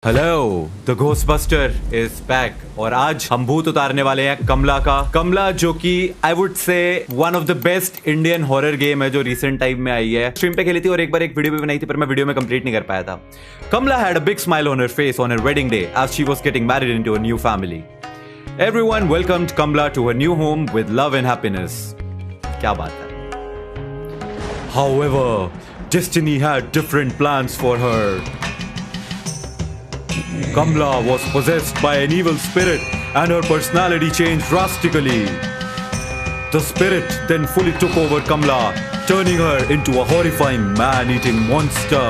Hello, the घोस्टबस्टर is back और आज हम भूत उतारने वाले हैं कमला का। कमला जो कि I would say one of the best Indian horror game है जो रिसेंट टाइम में आई है। स्ट्रीम पे खेली थी और एक बार एक वीडियो भी बनाई थी पर मैं वीडियो में कंप्लीट नहीं कर पाया था। Kamala had a big smile on her face on her wedding day as she was getting married into a new family. Everyone welcomed Kamala to her new home with love and happiness. क्या बात है। However, destiny had different plans for her. Kamla was possessed by an evil spirit and her personality changed drastically. The spirit then fully took over Kamla, turning her into a horrifying man-eating monster.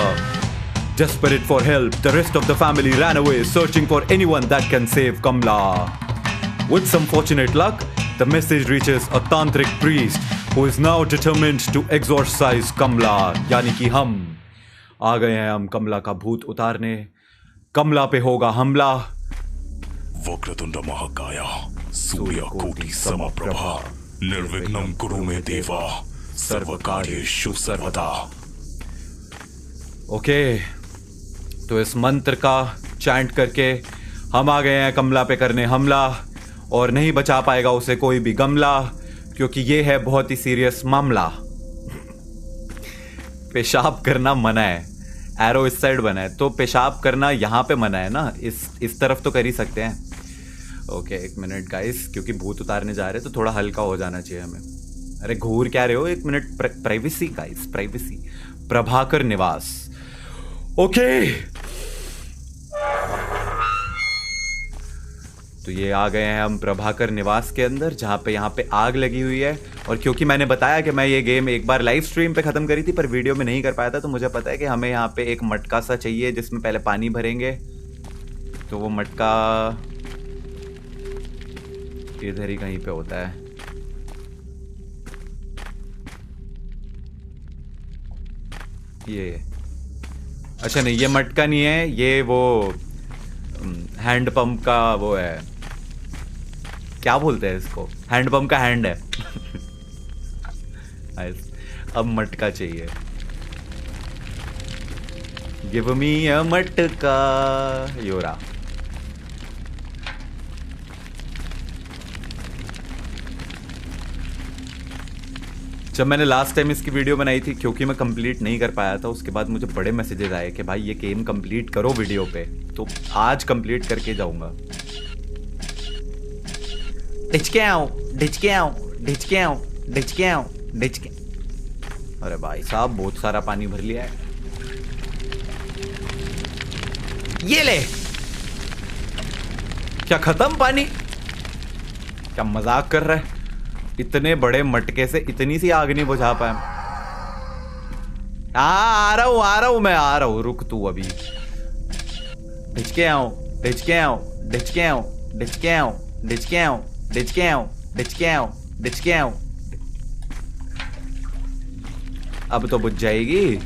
Desperate for help, the rest of the family ran away searching for anyone that can save Kamla. With some fortunate luck, the message reaches a tantric priest who is now determined to exorcise Kamla. यानी कि हम आ गए हैं हम कमला का भूत उतारने। कमला पे होगा हमला। वक्रतुंड महाकाय सूर्यकोटि समप्रभा निर्विघ्नं कुरु मे देवा सर्वकार्येषु सर्वदा। ओके, तो इस मंत्र का चैंट करके हम आ गए हैं कमला पे करने हमला और नहीं बचा पाएगा उसे कोई भी गमला, क्योंकि ये है बहुत ही सीरियस मामला। पेशाब करना मना है। एरो इस साइड बना है तो पेशाब करना यहाँ पे मना है ना, इस तरफ तो कर ही सकते हैं। ओके, एक मिनट गाइस, क्योंकि भूत उतारने जा रहे हैं तो थोड़ा हल्का हो जाना चाहिए हमें। अरे घूर क्या रहे हो, एक minute. Privacy guys, privacy. Prabhakar निवास। ओके, तो ये आ गए हैं हम प्रभाकर निवास के अंदर, जहाँ पे यहाँ पे आग लगी हुई है। और क्योंकि मैंने बताया कि मैं ये गेम एक बार लाइव स्ट्रीम पे ख़त्म करी थी पर वीडियो में नहीं कर पाया था, तो मुझे पता है कि हमें यहाँ पे एक मटका सा चाहिए जिसमें पहले पानी भरेंगे। तो वो मटका इधर ही कहीं पे होता है। ये अच्छा नहीं, ये मटका नहीं है, ये वो हैंड पंप का वो है, क्या बोलते हैं इसको, हैंड पंप का हैंड है। अब मटका चाहिए। गिव मी अ मटका योरा। जब मैंने लास्ट टाइम इसकी वीडियो बनाई थी, क्योंकि मैं कंप्लीट नहीं कर पाया था, उसके बाद मुझे बड़े मैसेजेस आए कि भाई ये गेम कंप्लीट करो वीडियो पे, तो आज कंप्लीट करके जाऊंगा। डिचके आओ, डिचके आओ, डिचके आओ, डिचके आओ, डिचके। अरे भाई साहब, बहुत सारा पानी भर लिया है। ये ले। क्या खत्म पानी? क्या मजाक कर रहा है? इतने बड़े मटके से इतनी सी आग नहीं बुझा पाया। आ रहा हूं मैं, आ रहा हूं, रुक तू अभी। डिचके आओ, डिचके आओ, डिचके आओ, डिचके आओ, डिचके आओ, डिचके आओ, डिचके आओ, डिचके आओ। अब तो बुझ जाएगी।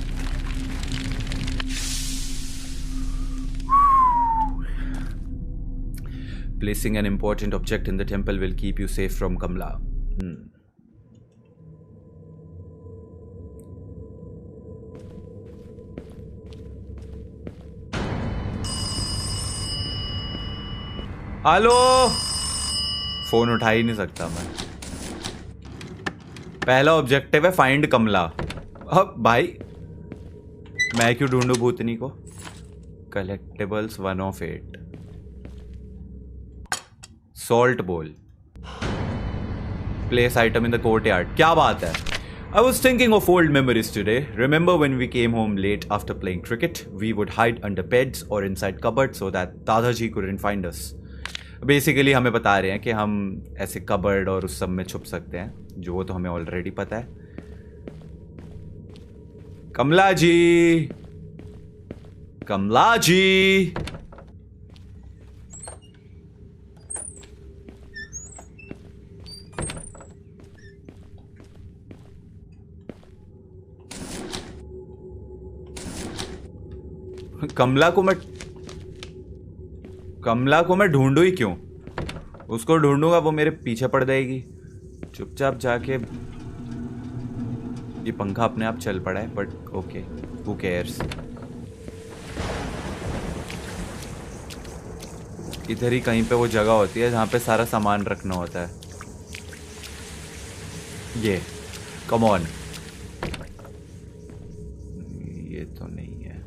Placing an important object in the temple will keep you safe from Kamla. Hello, phone उठा ही नहीं सकता मैं। पहला ऑब्जेक्टिव है फाइंड कमला। अब भाई मैं क्यों ढूंढूं भूतनी को? Collectables 1 of 8। सॉल्ट बोल। Place item in the courtyard. क्या बात है। I was thinking of old memories today. Remember when we came home late after playing cricket? We would hide under beds or inside cupboards so that Dadaji couldn't find us. Basically हमें बता रहे हैं कि हम ऐसे cupboard और उस सब में छुप सकते हैं, जो वो तो हमें ऑलरेडी पता है। कमला जी, कमला जी। कमला को मैं ढूंढूं ही क्यों? उसको ढूंढूंगा वो मेरे पीछे पड़ जाएगी। चुपचाप जाके ये पंखा अपने आप चल पड़ा है, बट ओके, हु केयर्स। इधर ही कहीं पे वो जगह होती है जहाँ पे सारा सामान रखना होता है। ये कम ऑन, ये तो नहीं है।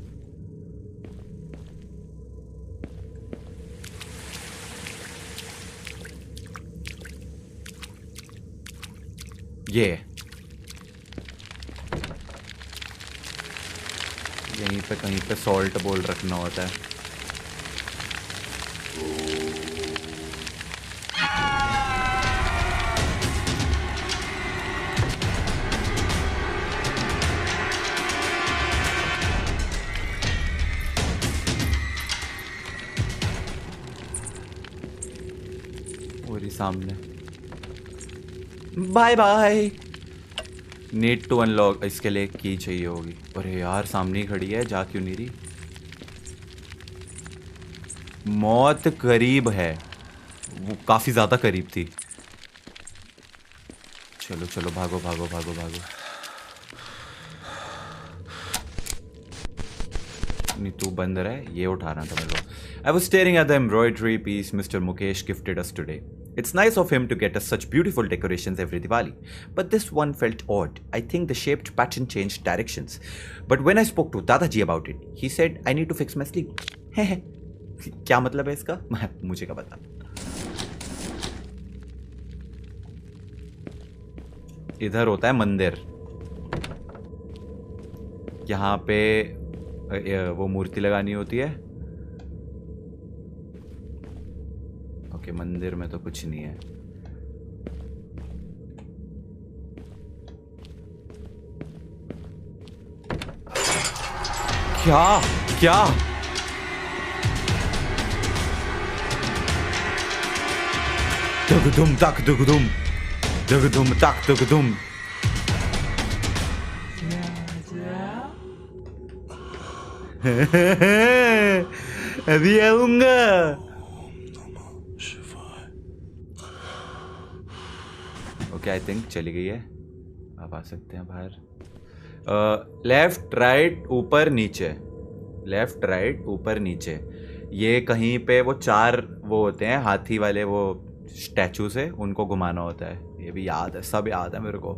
ये यहीं पे कहीं पे सॉल्ट बोल रखना होता है। और ही सामने, bye bye. Need to unlock, इसके लिए की चाहिए होगी। अरे यार सामने ही खड़ी है, जा क्यों नहीं रही? मौत करीब है, वो काफी ज्यादा करीब थी। चलो चलो भागो भागो भागो भागो। नहीं तू बंद रहा, ये उठाना था मेरे को। I was staring at the embroidery piece Mr. Mukesh gifted us today. It's nice of him to get us such beautiful decorations every Diwali. But this one felt odd. I think the shaped pattern changed directions. But when I spoke to Dadaji about it, he said I need to fix my sleeve. क्या मतलब है इसका? मुझे क्या पता। इधर होता है मंदिर, यहाँ पे वो मूर्ति लगानी होती है। ओके, मंदिर में तो कुछ नहीं है। क्या क्या? दुगदुम तक दुगदुम, दुगदुम तक दुगदुम। अभी आऊंगा। ओके, आई थिंक चली गई है, अब आ सकते हैं बाहर। लेफ्ट राइट ऊपर नीचे, लेफ्ट राइट ऊपर नीचे। ये कहीं पे वो 4 वो होते हैं हाथी वाले, वो स्टैचू से उनको घुमाना होता है। ये भी याद है, सब याद है मेरे को।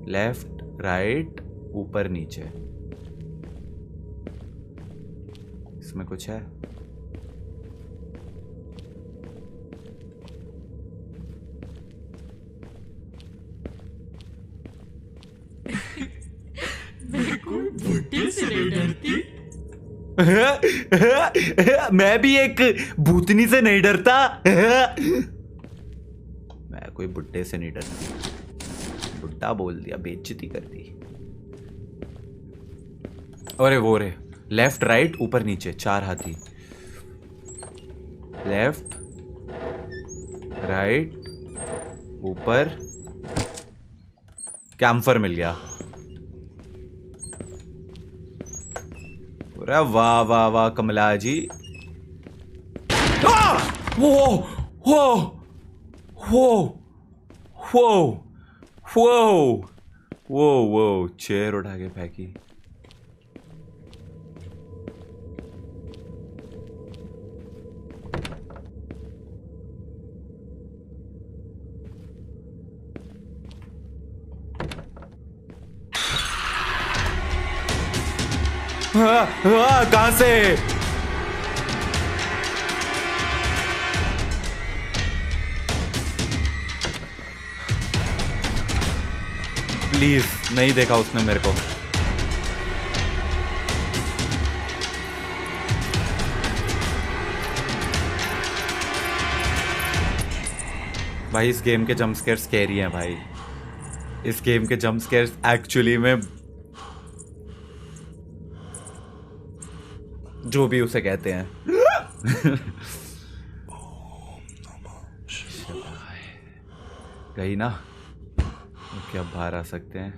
लेफ्ट राइट ऊपर नीचे, इसमें कुछ है? भुट्टे से नहीं डरती। मैं भी एक भूतनी से नहीं डरता। मैं कोई बुड्ढे से नहीं डरती। बुड्ढा बोल दिया, बेइज्जती कर दी। अरे वो रे, लेफ्ट राइट ऊपर नीचे 4 हाथी। लेफ्ट राइट ऊपर, कैम्फर मिल गया। अरे वाह वाह वाह कमला जी। वो वो वो वो वो वो वो चेयर उठा के फेंकी। कहां से? प्लीज, नहीं देखा उसने मेरे को। भाई इस गेम के जंप स्केयर स्कैरी हैं भाई। इस गेम के जंप स्केयर एक्चुअली में, जो भी उसे कहते हैं। गई ना? ओके, अब बाहर आ सकते हैं।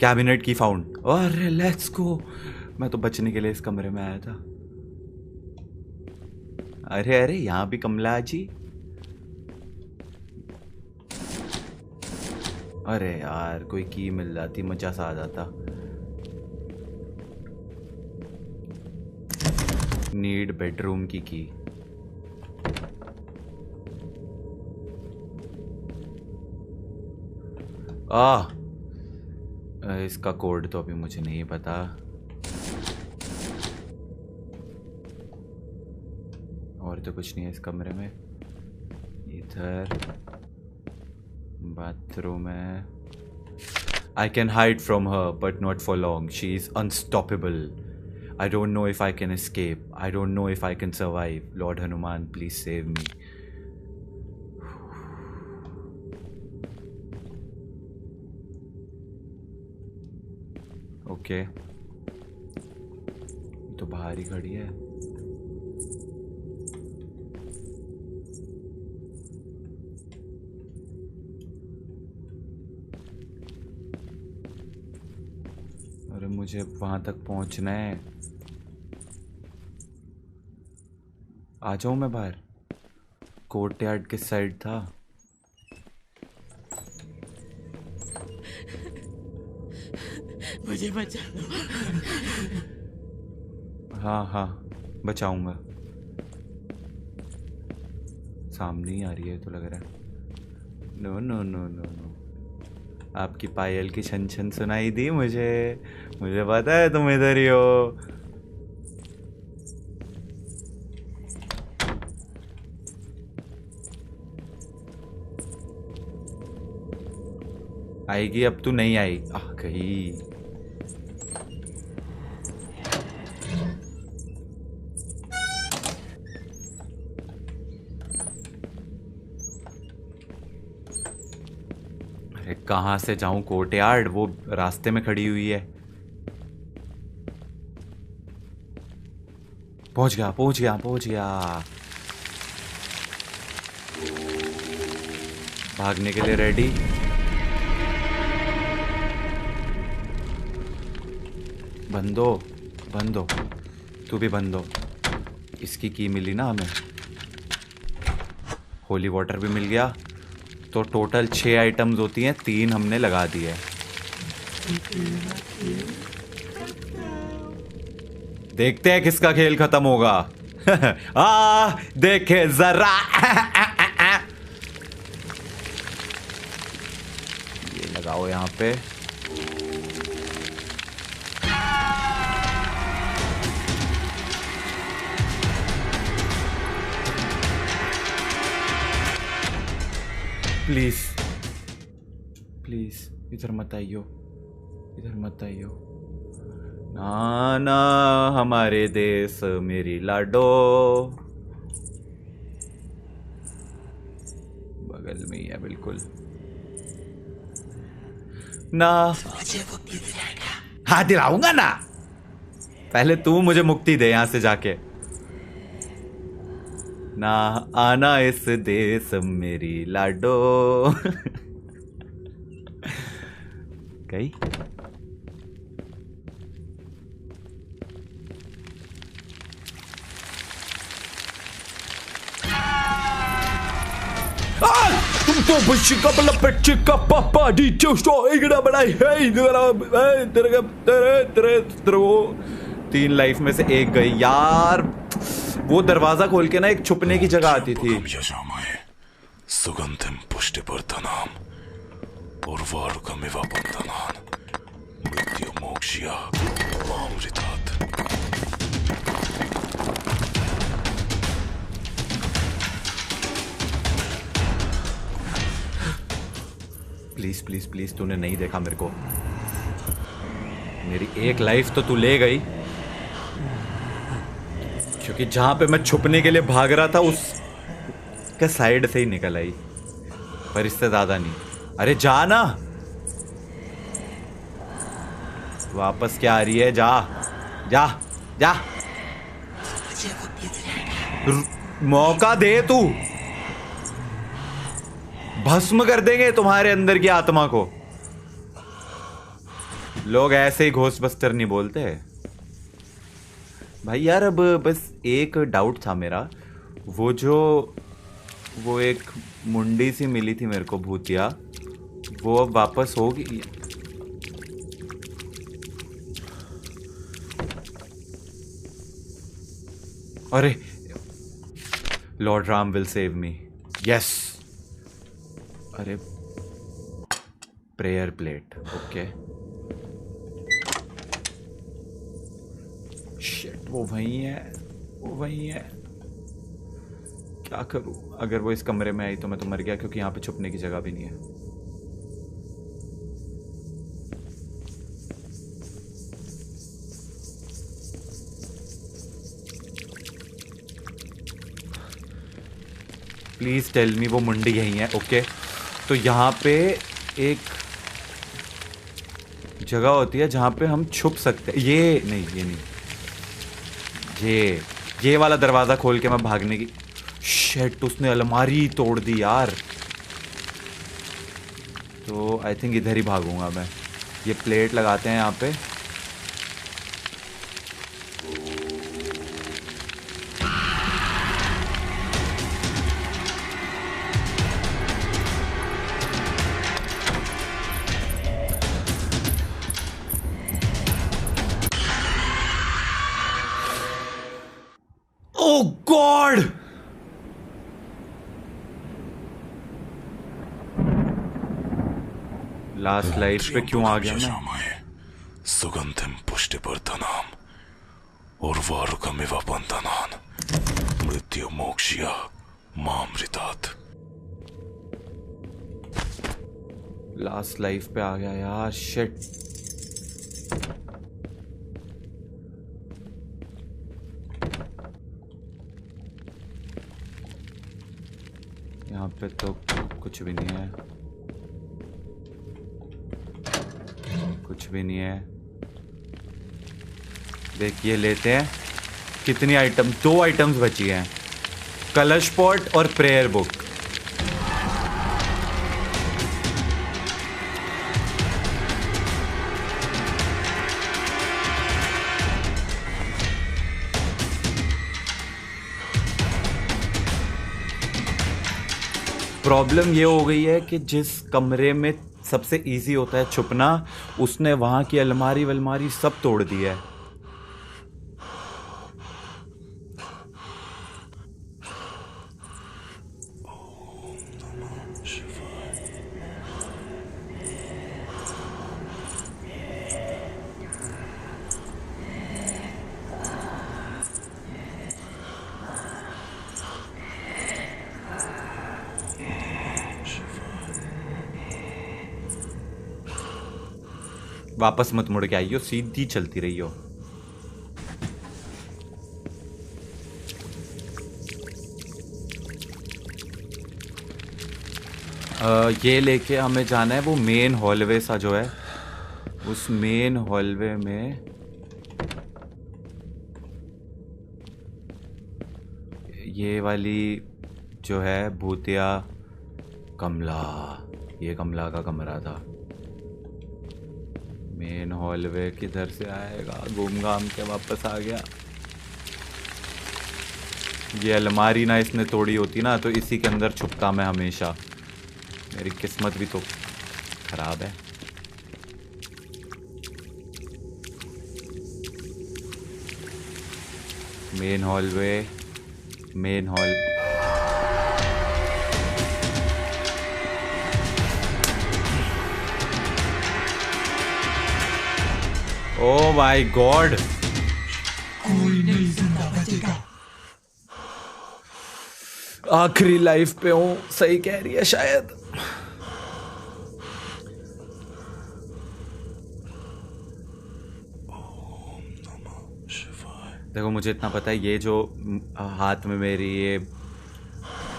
कैबिनेट की फाउंड। अरे लेट्स गो। मैं तो बचने के लिए इस कमरे में आया था। अरे अरे, यहां भी कमला जी। अरे यार, कोई की मिल जाती, मजा सा आ जाता। नीड बेडरूम की की। इसका कोड तो अभी मुझे नहीं पता। और तो कुछ नहीं है इस कमरे में। इधर बाथरूम है। I can hide from her, but not for long. She is unstoppable. I don't know if I can escape. I don't know if I can survive. Lord Hanuman, please save me. Okay. तो बाहर ही खड़ी है। अरे मुझे वहां तक पहुंचना है। आ जाऊं मैं बाहर? कोर्टयार्ड किस साइड था? मुझे बचा लो। हाँ हाँ बचाऊंगा। सामने ही आ रही है तो लग रहा है। No no no no no. आपकी पायल की छन छन सुनाई दी मुझे। मुझे पता है तुम इधर ही हो। आएगी अब? तू नहीं आई। आ गई। अरे कहाँ से जाऊं कोर्टयार्ड? वो रास्ते में खड़ी हुई है। पहुंच गया पहुंच गया पहुंच गया। भागने के लिए रेडी। बंदो बंदो, तू भी बंदो। इसकी की मिली ना हमें। होली वाटर भी मिल गया। तो टोटल 6 आइटम्स होती हैं, 3 हमने लगा दिए। देखते हैं किसका खेल खत्म होगा। देखे जरा। ये लगाओ यहाँ पे। प्लीज प्लीज इधर मत आइयो, इधर मत आइयो। ना ना हमारे देश मेरी लाडो। बगल में ही है बिल्कुल। ना मुझे मुक्ति दिलाएगा। हाँ दिलाऊंगा ना। पहले तू मुझे मुक्ति दे यहां से जाके। ना आना इस देश मेरी लाडो। गई? तुमको बच्चिका बल्ला बच्चिका पापा डी चोस्टो इगड़ा बनाई है तेरे तेरे तेरे तेरे वो 3 लाइफ में से एक गई यार। वो दरवाजा खोल के ना एक छुपने की जगह आती थी। सुगंधिम पुष्टिवर्धनाम उर्वारुकमिव बंधनान मृत्यु मोक्ष्या मामृतात्। प्लीज प्लीज प्लीज, तूने नहीं देखा मेरे को। मेरी एक लाइफ तो तू ले गई, क्योंकि जहां पे मैं छुपने के लिए भाग रहा था उस के साइड से ही निकल आई, पर इससे ज्यादा नहीं। अरे जा ना, वापस क्या आ रही है? जा जा जा, मौका दे। तू भस्म कर देंगे तुम्हारे अंदर की आत्मा को। लोग ऐसे ही घोस्टबस्टर नहीं बोलते भाई। यार अब बस एक डाउट था मेरा, वो एक मुंडी सी मिली थी मेरे को भूतिया, वो अब वापस होगी? अरे Lord Ram will save me. Yes. अरे प्रेयर प्लेट. ओके. शिट, वो वहीं है, वो वहीं है. क्या करूं? अगर वो इस कमरे में आई तो मैं तो मर गया, क्योंकि यहाँ पे छुपने की जगह भी नहीं है. प्लीज टेल मी वो मुंडी यहीं है. ओके. तो यहाँ पे एक जगह होती है जहाँ पे हम छुप सकते हैं. ये नहीं, ये नहीं, ये वाला दरवाजा खोल के मैं भागने की. शिट, उसने अलमारी तोड़ दी यार. तो आई थिंक इधर ही भागूंगा मैं. ये प्लेट लगाते हैं यहाँ पे. Oh God! लास्ट लाइफ पे क्यों आ गया मैं? सुगंधिम पुष्टिवर्धनाम उर्वारुकमिव बंधनान मृत्यु मोक्ष्य मामृतात्. लास्ट लाइफ पे आ गया यार. शिट. यहाँ पे तो कुछ भी नहीं है, कुछ भी नहीं है. देखिए, लेते हैं. कितनी आइटम? 2 आइटम्स बची हैं. कलश पॉट और प्रेयर बुक. प्रॉब्लम ये हो गई है कि जिस कमरे में सबसे इजी होता है छुपना, उसने वहां की अलमारी वलमारी सब तोड़ दी है. वापस मत मुड़ के आइयो, सीधी चलती रहियो. ये लेके हमें जाना है वो मेन हॉलवे सा जो है. उस मेन हॉलवे में ये वाली जो है भूतिया कमला, ये कमला का कमरा था. मेन हॉलवे किधर से आएगा? घूम घाम के वापस आ गया. ये अलमारी ना इसने तोड़ी होती ना तो इसी के अंदर छुपता मैं हमेशा. मेरी किस्मत भी तो खराब है. Main hallway, main hall. Oh my God. कोई नहीं जिंदा बचेगा. आखिरी लाइफ पे हूं. सही कह रही है शायद. देखो, मुझे इतना पता है, ये जो हाथ में मेरी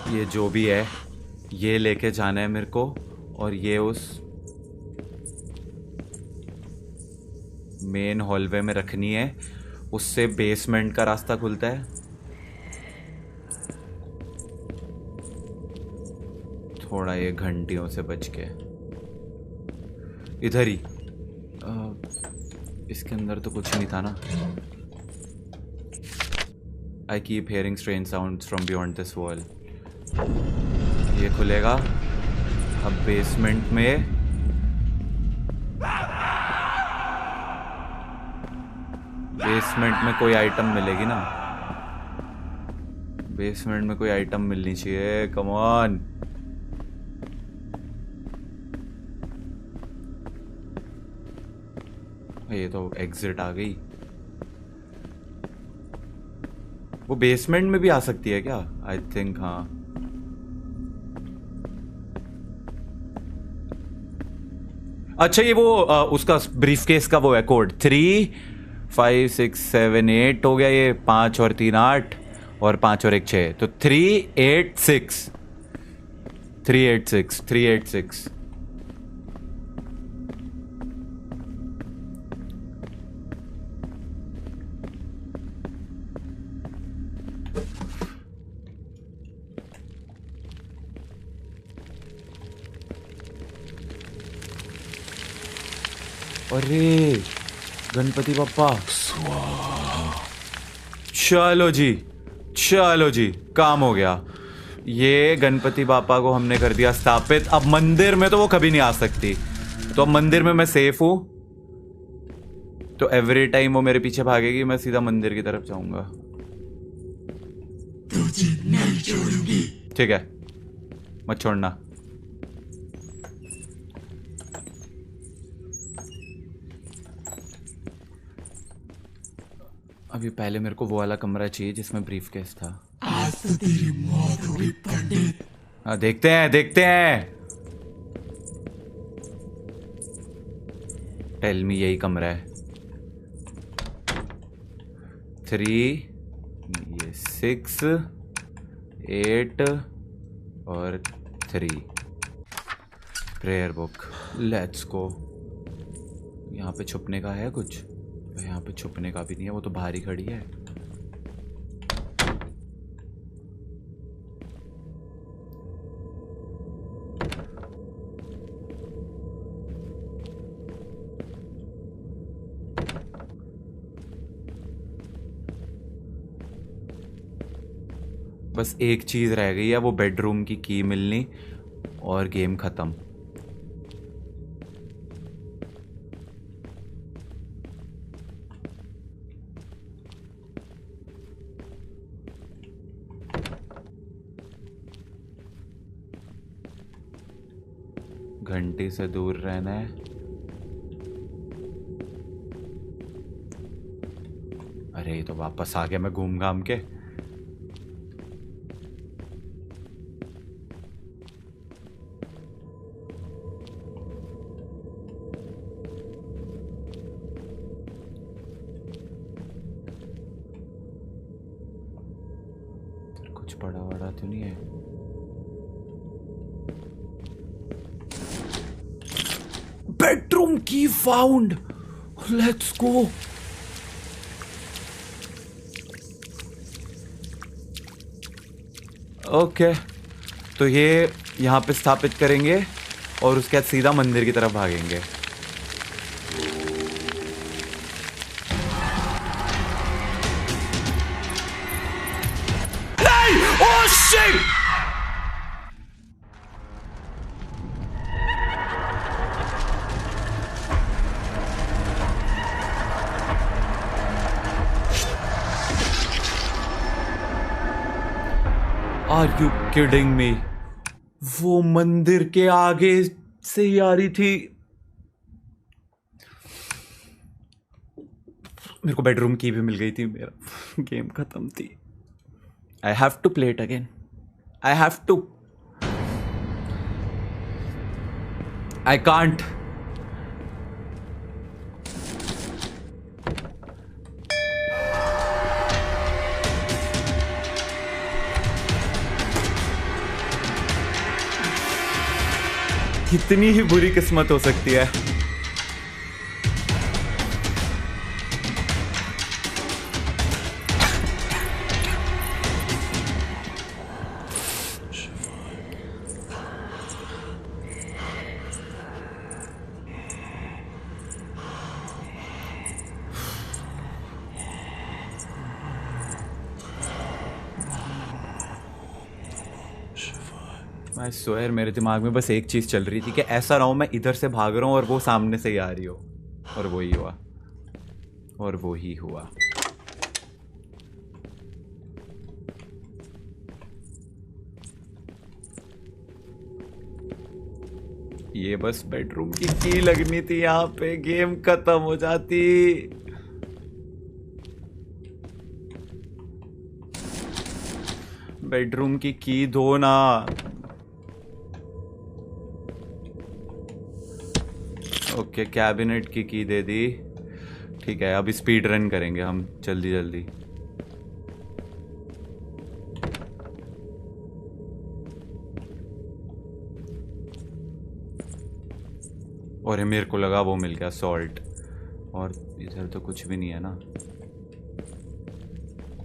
ये जो भी है, ये लेके जाना है मेरे को. और ये उस मेन हॉलवे में रखनी है. उससे बेसमेंट का रास्ता खुलता है. थोड़ा ये घंटियों से बच के इधर ही. इसके अंदर तो कुछ नहीं था ना. I keep hearing strange sounds from beyond this wall. ये खुलेगा. अब बेसमेंट में कोई आइटम मिलेगी ना. बेसमेंट में कोई आइटम मिलनी चाहिए, कम ऑन। ये तो एग्जिट आ गई। वो बेसमेंट में भी आ सकती है क्या? आई थिंक हाँ। अच्छा ये वो उसका ब्रीफकेस का वो है कोड 35678 हो गया। ये 5 और 3 8 और 5 और 1 6, तो 386 386 386। अरे गणपति बप्पा, चलो जी, चलो जी, काम हो गया। ये गणपति बापा को हमने कर दिया स्थापित। अब मंदिर में तो वो कभी नहीं आ सकती, तो अब मंदिर में मैं सेफ हूं। तो एवरी टाइम वो मेरे पीछे भागेगी, मैं सीधा मंदिर की तरफ जाऊंगा। तुझे नहीं छोड़ूंगी। ठीक है, मत छोड़ना। अभी पहले मेरे को वो वाला कमरा चाहिए जिसमें ब्रीफकेस था। आज तो तेरी मौत होगी पंडित। हाँ देखते हैं, देखते हैं। टेल मी यही कमरा है। 3 ये 6 8 और 3 प्रेयर बुक। Let's go. यहाँ पे छुपने का है कुछ? यहाँ पे छुपने का भी नहीं है, वो तो बाहर ही खड़ी है। बस एक चीज रह गई है, वो बेडरूम की की मिलनी और गेम खत्म। घंटी से दूर रहना है। अरे ये तो वापस आ गया मैं घूम घाम के। कुछ बड़ा बड़ा तो नहीं है? बेडरूम की फाउंड। Let's go. ओके, तो ये यहाँ पे स्थापित करेंगे और उसके बाद सीधा मंदिर की तरफ भागेंगे। नहीं! Oh shit! Are you kidding me? वो मंदिर के आगे से ही आ रही थी। मेरे को बेडरूम की भी मिल गई थी, मेरा गेम खत्म थी। I have to play it again. I have to. I can't. कितनी ही बुरी किस्मत हो सकती है। मैं स्वेयर मेरे दिमाग में बस एक चीज चल रही थी कि ऐसा ना हो मैं इधर से भाग रहा हूँ और वो सामने से ही आ रही हो। और वो ही हुआ, और वो ही हुआ। ये बस बेडरूम की की लगनी थी, यहाँ पे गेम खत्म हो जाती। बेडरूम की दो ना। ओके, कैबिनेट की दे दी। ठीक है, अभी स्पीड रन करेंगे हम जल्दी जल्दी। और ये मेरे को लगा वो मिल गया सॉल्ट। और इधर तो कुछ भी नहीं है ना,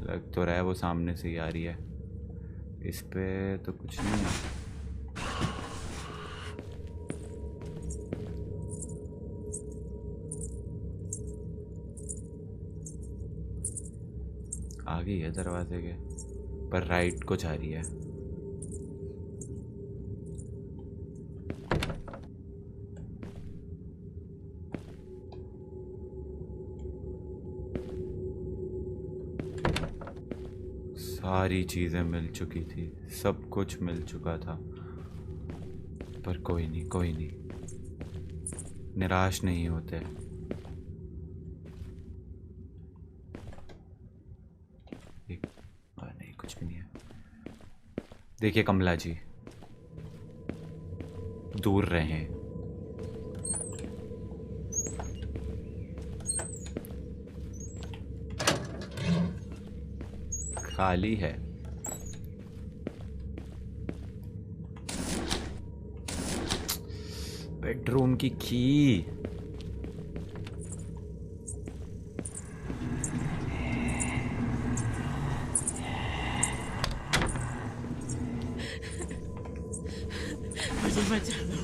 लग तो रहा है वो सामने से ही आ रही है। इस पे तो कुछ नहीं है। आ गई है दरवाजे के पर, राइट को जा रही है। सारी चीजें मिल चुकी थी, सब कुछ मिल चुका था, पर कोई नहीं कोई नहीं, निराश नहीं होते। नहीं, कुछ भी नहीं है। देखिए कमला जी, दूर रहें। खाली है। बेडरूम की मुझे बचा लो।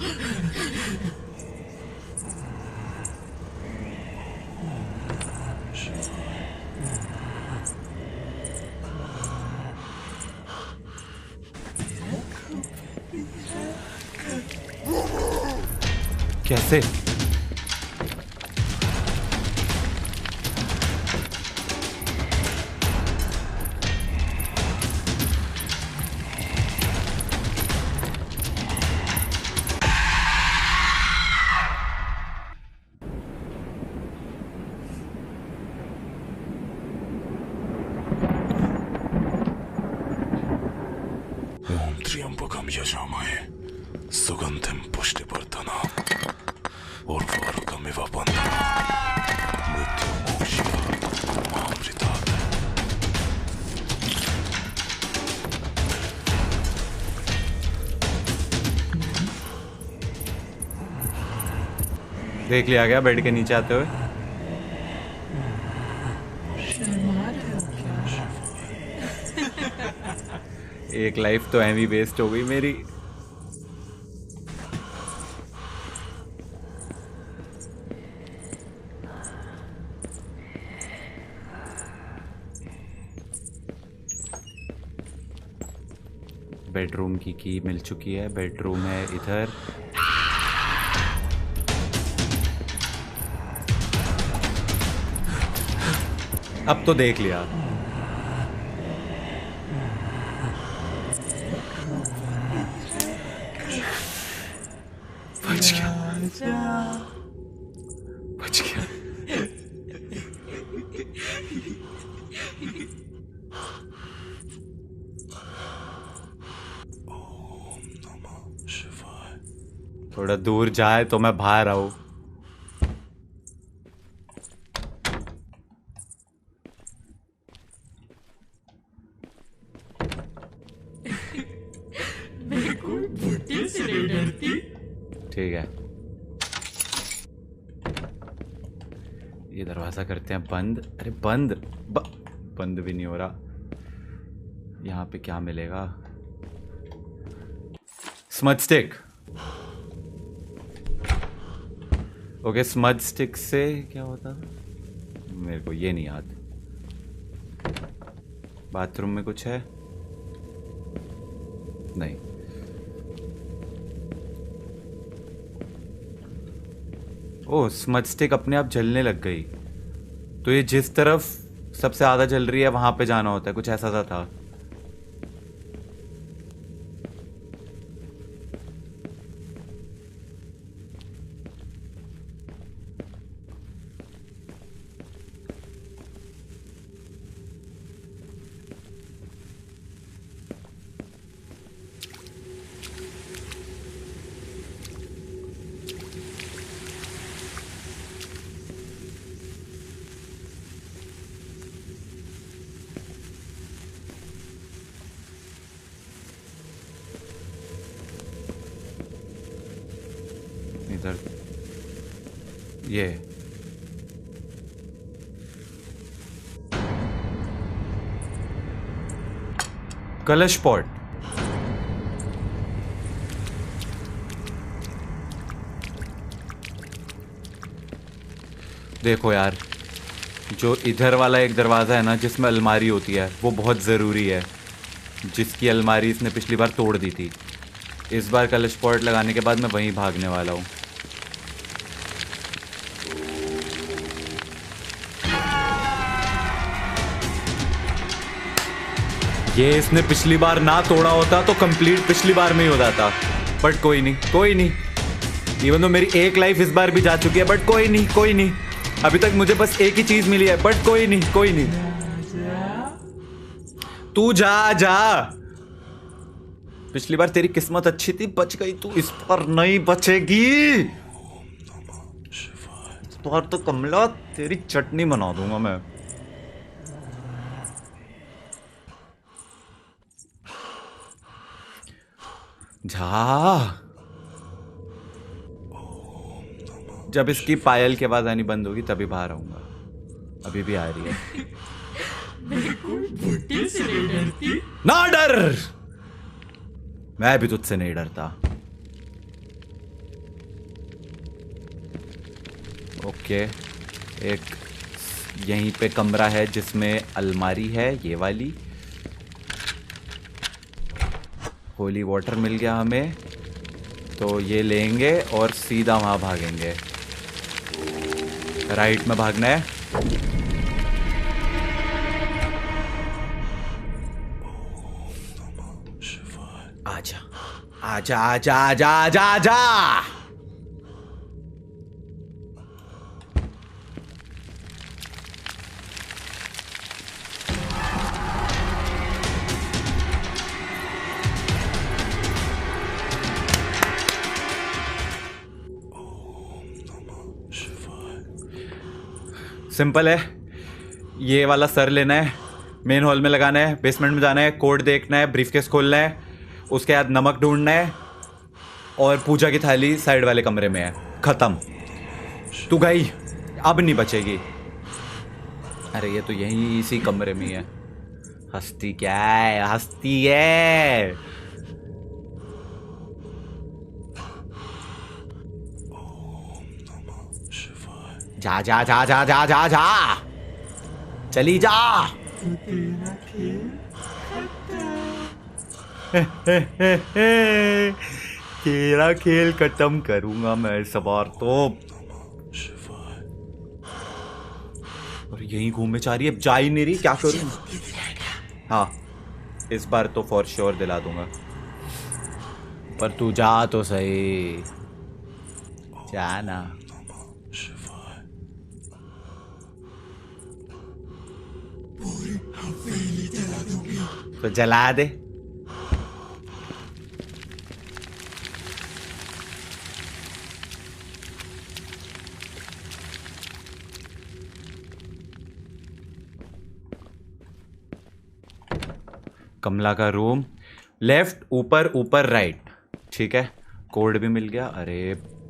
कैसे? ओम त्र्यंबकम यजामहे सुगंधिम पुष्टिवर्धनम् उर्वारुकमिव बन्धनान् मृत्युर्मोक्षयः मामृतात्। देख लिया गया बेड के नीचे आते हुए। एक लाइफ तो ऐवी वेस्ट हो गई मेरी। बेडरूम की मिल चुकी है। बेडरूम है इधर। अब तो देख लिया। बच गया, बच गया। ओम नमः शिवाय। थोड़ा दूर जाए तो मैं बाहर आऊं। ठीक है, ये दरवाजा करते हैं बंद। अरे बंद भी नहीं हो रहा। यहाँ पे क्या मिलेगा? Smudge stick. Okay, smudge stick से क्या होता था मेरे को ये नहीं याद। बाथरूम में कुछ है? नहीं। ओह, स्मज स्टिक अपने आप जलने लग गई। तो ये जिस तरफ सबसे ज्यादा जल रही है वहां पे जाना होता है, कुछ ऐसा सा था। ये कलश पॉट। देखो यार, जो इधर वाला एक दरवाज़ा है ना जिसमें अलमारी होती है, वो बहुत ज़रूरी है। जिसकी अलमारी इसने पिछली बार तोड़ दी थी। इस बार कलश पॉट लगाने के बाद मैं वहीं भागने वाला हूँ। ये इसने पिछली बार ना तोड़ा होता तो कंप्लीट पिछली बार में ही हो जाता। बट कोई नहीं, कोई नहीं। इवन तो मेरी एक लाइफ इस बार भी जा चुकी है, बट कोई नहीं, कोई नहीं। अभी तक मुझे बस एक ही चीज मिली है, बट कोई नहीं, कोई नहीं। तू जा जा। पिछली बार तेरी किस्मत अच्छी थी, बच गई तू, इस बार नहीं बचेगी। इस बार तो कमला तेरी चटनी बना दूंगा मैं। जा। जब इसकी पायल की आवाज आनी बंद होगी तभी बाहर आऊंगा। अभी भी आ रही है। बुड्ढे से नहीं डरती। ना डर, मैं भी तुझसे नहीं डरता। ओके, एक यहीं पे कमरा है जिसमें अलमारी है, ये वाली। होली वाटर मिल गया हमें, तो ये लेंगे और सीधा वहां भागेंगे। राइट में भागना है। आजा आजा आजा आजा आजा आजा। सिंपल है, ये वाला सर लेना है, मेन हॉल में लगाना है, बेसमेंट में जाना है, कोड देखना है, ब्रीफकेस खोलना है, उसके बाद नमक ढूंढना है, और पूजा की थाली साइड वाले कमरे में है। खत्म। तू गई, अब नहीं बचेगी। अरे ये तो यहीं इसी कमरे में ही है। हस्ती क्या है, हस्ती है। जा जा जा जा जा जा जा, चली जा। तेरा खेल खत्म करूंगा मैं इस बार तो। और यहीं घूमने जा रही है, जा ही नहीं रही, क्या करूं? हाँ, इस बार तो फॉर श्योर दिला दूंगा। पर तू जा तो सही, जाना। तो जला दे। कमला का रूम, लेफ्ट, ऊपर ऊपर राइट। ठीक है, कोड भी मिल गया। अरे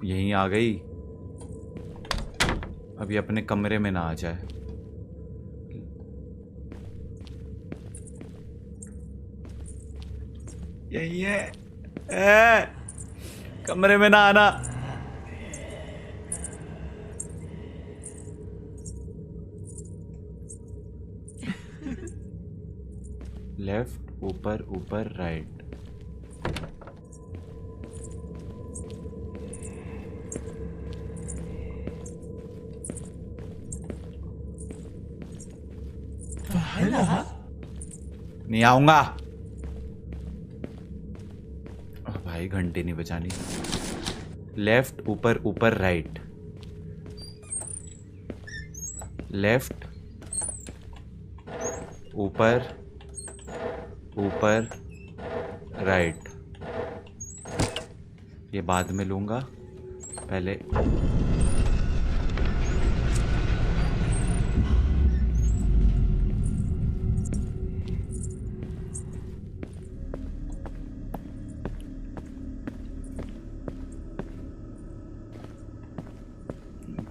यहीं आ गई। अभी अपने कमरे में ना आ जाए। यही है, कमरे में ना आना। लेफ्ट, ऊपर ऊपर राइट। नहीं आऊंगा। भाई घंटे नहीं बचानी। लेफ्ट, ऊपर ऊपर राइट। लेफ्ट, ऊपर ऊपर राइट। ये बाद में लूंगा, पहले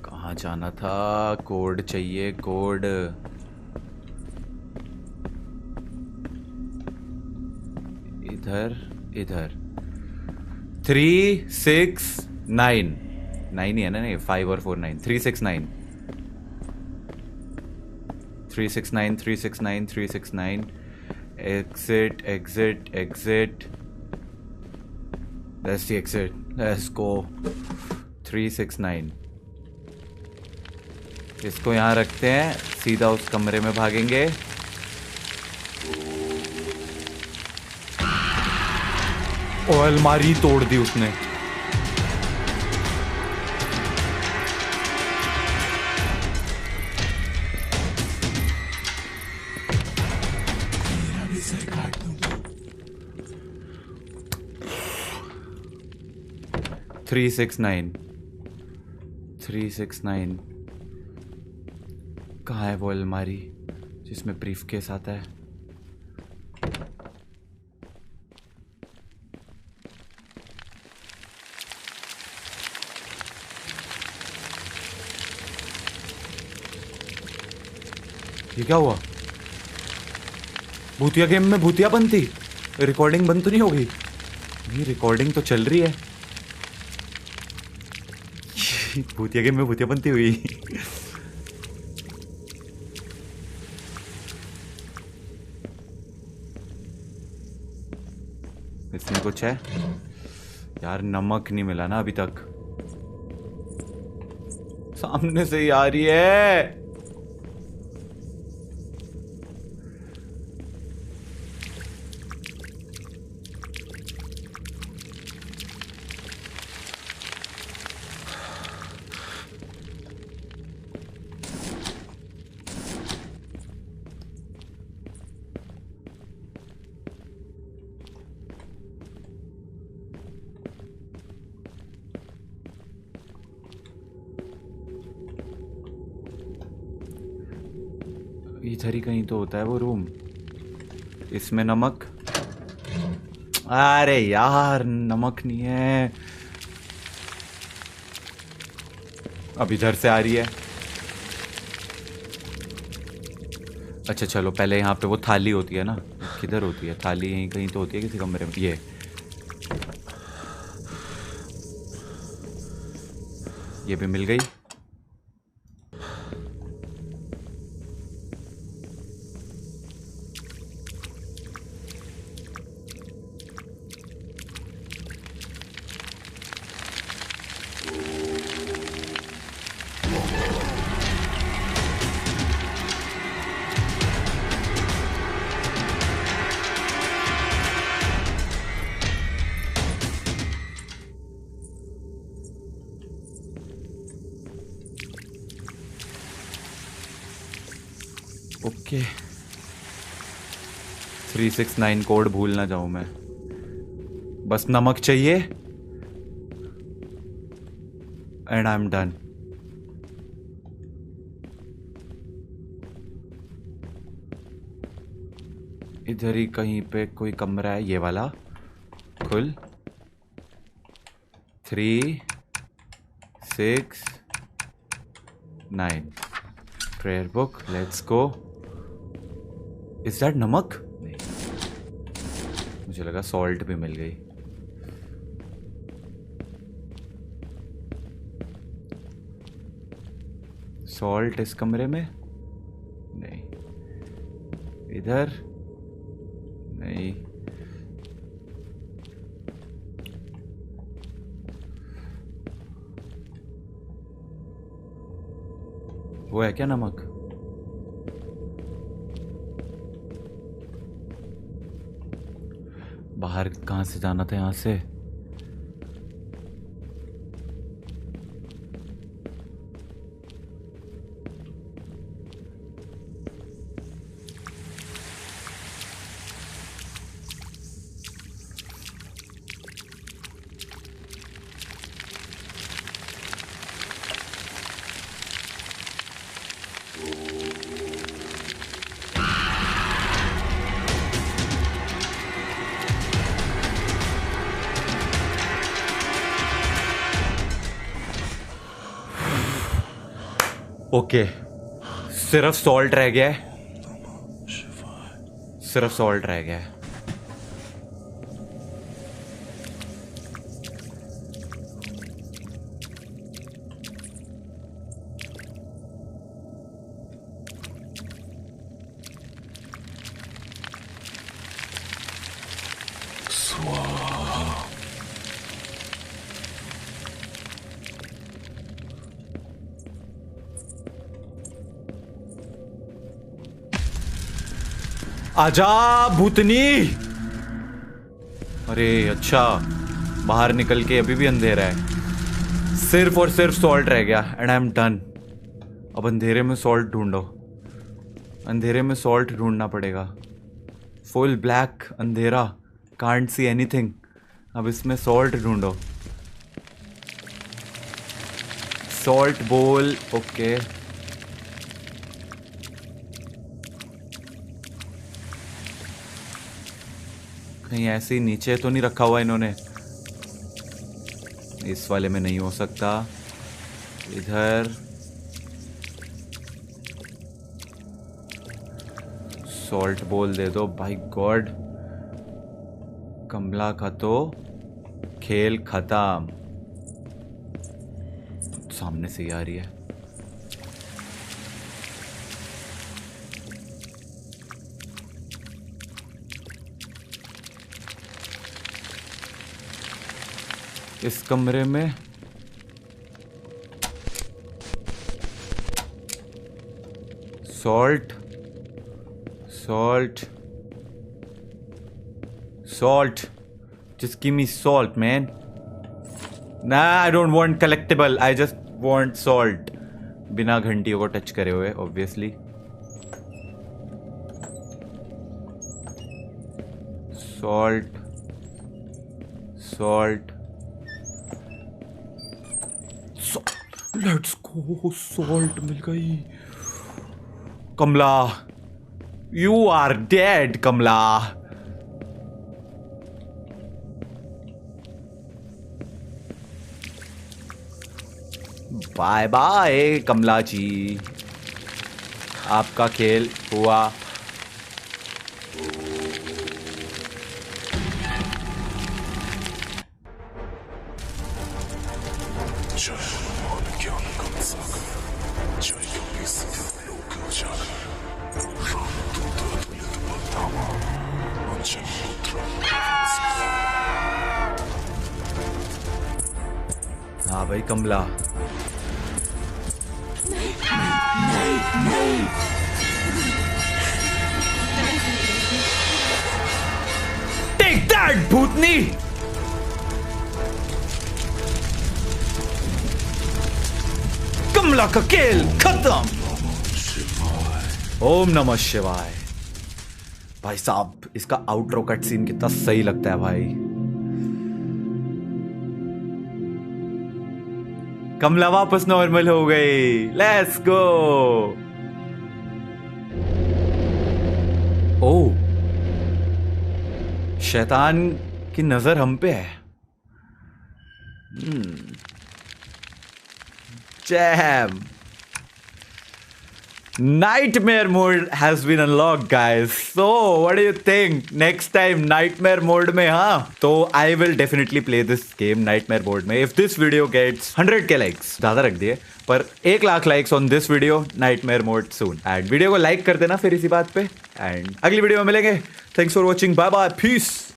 कहाँ जाना था। कोड चाहिए, कोड। इधर इधर 369 9 ही है ना? नहीं, 5 और 4 9 369 369 369 369 exit exit exit that's the exit, let's go 369। इसको यहाँ रखते हैं, सीधा उस कमरे में भागेंगे। ओ अलमारी तोड़ दी उसने। तेरा भी सर काट दूंगा। 369 369 कहाँ है वो अलमारी जिसमें ब्रीफकेस आता है? ये क्या हुआ? भूतिया गेम में भूतिया बनती? रिकॉर्डिंग बंद तो नहीं हो गई? ये रिकॉर्डिंग तो चल रही है। भूतिया गेम में भूतिया बनती हुई। इसमें कुछ है यार? नमक नहीं मिला ना अभी तक। सामने से ही आ रही है। इधर ही कहीं तो होता है वो रूम। इसमें नमक? अरे यार नमक नहीं है। अब इधर से आ रही है। अच्छा चलो, पहले यहाँ पे वो थाली होती है ना, किधर होती है थाली? यहीं कहीं तो होती है किसी कमरे में। ये भी मिल गई। ओके 369 कोड भूल ना जाऊं मैं। बस नमक चाहिए एंड आई एम डन। इधर ही कहीं पे कोई कमरा है, ये वाला। खुल। 369 prayer book, let's go. Is that नमक? नहीं, मुझे लगा सॉल्ट भी मिल गई। सॉल्ट इस कमरे में नहीं, इधर नहीं। वो है क्या नमक? बाहर कहाँ से जाना था यहाँ से? ओके, सिर्फ सॉल्ट रह गया है, शिवाय सिर्फ सॉल्ट रह गया है। स्वाहा आजा भूतनी। अरे अच्छा, बाहर निकल के अभी भी अंधेरा है। सिर्फ और सिर्फ सॉल्ट रह गया एंड आई एम डन। अब अंधेरे में सॉल्ट ढूंढो, अंधेरे में सॉल्ट ढूंढना पड़ेगा। फुल ब्लैक अंधेरा, कांट सी एनीथिंग। अब इसमें सॉल्ट ढूंढो। सॉल्ट बोल, ओके। कहीं ऐसे ही नीचे तो नहीं रखा हुआ इन्होंने? इस वाले में नहीं हो सकता। इधर सॉल्ट बोल दे दो। भाई गॉड, कमला का तो खेल खत्म। सामने से ही आ रही है। इस कमरे में salt, salt, salt, just give me salt, man. Nah, I don't want collectible, I just want salt. बिना घंटियों को टच करे हुए, obviously. Salt, salt. Let's go, salt मिल गई। Kamala, you are dead Kamala. Bye bye Kamala ji, आपका खेल हुआ। जय हनुमान ज्ञान गण सागर, जय योगी सिद्ध लोक उजागर, रामदूत अतुलित बल धामा, अंजन पुत्र। हाँ भाई कमला, टेक दैट भूतनी। कमला का खेल खत्म। ओम नमः शिवाय। भाई साहब, इसका आउटरो कट सीन कितना सही लगता है भाई। कमला वापस नॉर्मल हो गई। Let's go. ओ, शैतान की नजर हम पे है। Damn. Nightmare mode has been unlocked, guys. So, what do you think? Next time, nightmare mode में, हाँ? तो I will definitely play this game nightmare mode में. If this video gets 100k likes, ज़्यादा रख दिए, पर 1 lakh likes on this video, nightmare mode soon. And video को like कर देना फिर इसी बात पे. And अगली वीडियो में मिलेंगे. Thanks for watching. Bye bye. Peace.